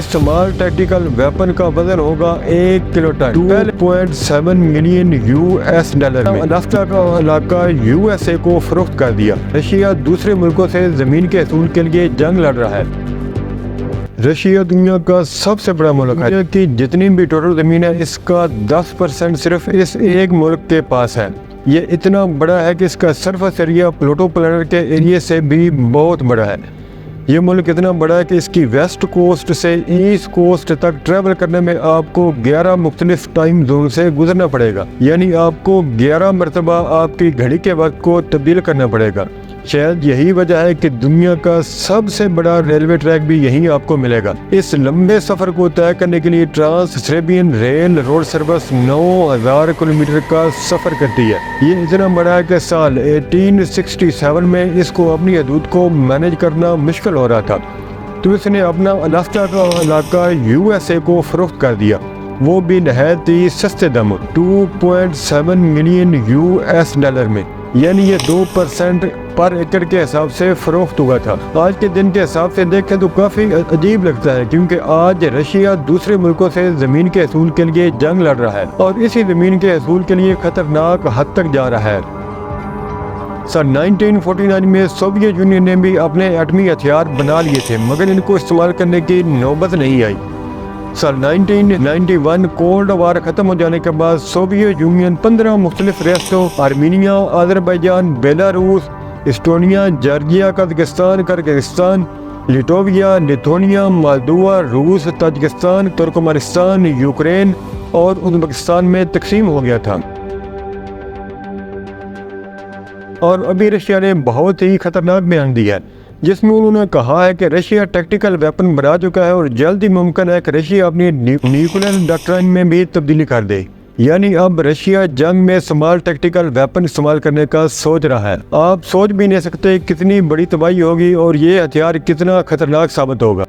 Small tactical weapon का वजन होगा 1 किलो टन 12.7 मिलियन $US में। अलास्का का इलाका USA को फरोख्त कर दिया। रशिया दूसरे मुल्कों से जमीन के असूल के लिए जंग लड़ रहा है। रशिया दुनिया का सबसे बड़ा मुल्क है कि जितनी भी टोटल ज़मीन है इसका 10% सिर्फ इस एक मुल्क के पास है। ये इतना बड़ा है कि इसका सरफेस एरिया प्लूटो प्लैनेट के एरिया से भी बहुत बड़ा है। ये मुल्क इतना बड़ा है कि इसकी वेस्ट कोस्ट से ईस्ट कोस्ट तक ट्रैवल करने में आपको 11 मुख्तलिफ टाइम जोन से गुजरना पड़ेगा, यानी आपको 11 मरतबा आपकी घड़ी के वक्त को तब्दील करना पड़ेगा। शायद यही वजह है कि दुनिया का सबसे बड़ा रेलवे ट्रैक भी यहीं आपको मिलेगा। इस लंबे सफर को तय करने के लिए trans Siberian railroad service 9000 kilometre का सफर करती है। ये इतना बड़ा है कि साल 1867 में इसको अपनी हदूद को मैनेज करना मुश्किल हो रहा था, तो इसने अपना अलास्का का इलाका USA को फरोख्त कर दिया, वो भी नहायत ही सस्ते दामों 2.7 मिलियन $US में, यानी ये 2% पर एकड़ के हिसाब से फरोख्त हुआ था। आज के दिन के हिसाब से देखें तो काफ़ी अजीब लगता है, क्योंकि आज रशिया दूसरे मुल्कों से ज़मीन के असूल के लिए जंग लड़ रहा है और इसी ज़मीन के असूल के लिए ख़तरनाक हद तक जा रहा है। सन 1949 में सोवियत यूनियन ने भी अपने एटमी हथियार बना लिए थे, मगर इनको इस्तेमाल करने की नौबत नहीं आई। सन 1991 कोल्ड वार ख़त्म हो जाने के बाद सोवियत यूनियन 15 मुख्तलिफ रियासतों Armenia, Azerbaijan, Belarus, Estonia, Georgia, Kazakhstan, Kyrgyzstan, Lithuania, Lithuania, Moldova, रूस, ताजिकिस्तान, तुर्कमेनिस्तान, यूक्रेन और उज़्बेकिस्तान में तकसीम हो गया था। और अभी रशिया ने बहुत ही खतरनाक बयान दिया है, जिसमें उन्होंने कहा है कि रशिया टैक्टिकल वेपन बना चुका है और जल्द ही मुमकिन है कि रशिया अपनी न्यूक्लियर डॉक्ट्रिन में भी तब्दीली कर दे, यानी अब रशिया जंग में स्मॉल टैक्टिकल वेपन इस्तेमाल करने का सोच रहा है। आप सोच भी नहीं सकते कितनी बड़ी तबाही होगी और ये हथियार कितना खतरनाक साबित होगा।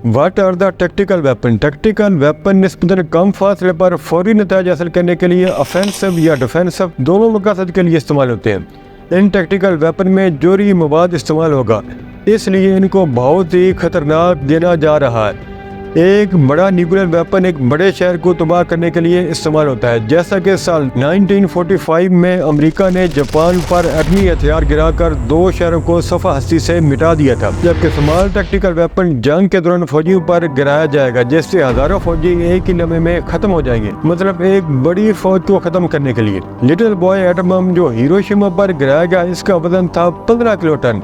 What are the tactical weapon? Tactical weapon निस्बतन कम फासले पर फौरी नतीजा हासिल करने के लिए ऑफेंसिव या डिफेंसिव दोनों मकसद के लिए इस्तेमाल होते हैं। इन टैक्टिकल वेपन में जोरी मवाद इस्तेमाल होगा, इसलिए इनको बहुत ही खतरनाक देना जा रहा है। एक बड़ा न्यूक्लियर वेपन एक बड़े शहर को तबाह करने के लिए इस्तेमाल होता है, जैसा कि साल 1945 में अमेरिका ने जापान पर एटमी हथियार गिराकर 2 शहरों को सफ़ा हस्ती से मिटा दिया था। जबकि स्मॉल टैक्टिकल वेपन जंग के दौरान फौजियों पर गिराया जाएगा, जिससे हज़ारों फौजी एक ही लम्हे में ख़त्म हो जाएंगे, मतलब एक बड़ी फौज को ख़त्म करने के लिए। लिटिल बॉय एटम बम जो हिरोशिमा पर गिराया गया, इसका वजन था 15 किलो टन,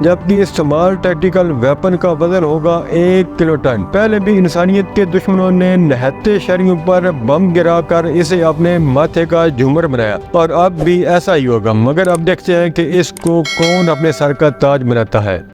जबकि स्मॉल टैक्टिकल वेपन का वजन होगा 1 किलो टन। पहले भी इंसानियत के दुश्मनों ने निहत्ते शहरियों पर बम गिराकर इसे अपने माथे का झूमर बनाया, और अब भी ऐसा ही होगा, मगर अब देखते हैं कि इसको कौन अपने सर का ताज बनाता है।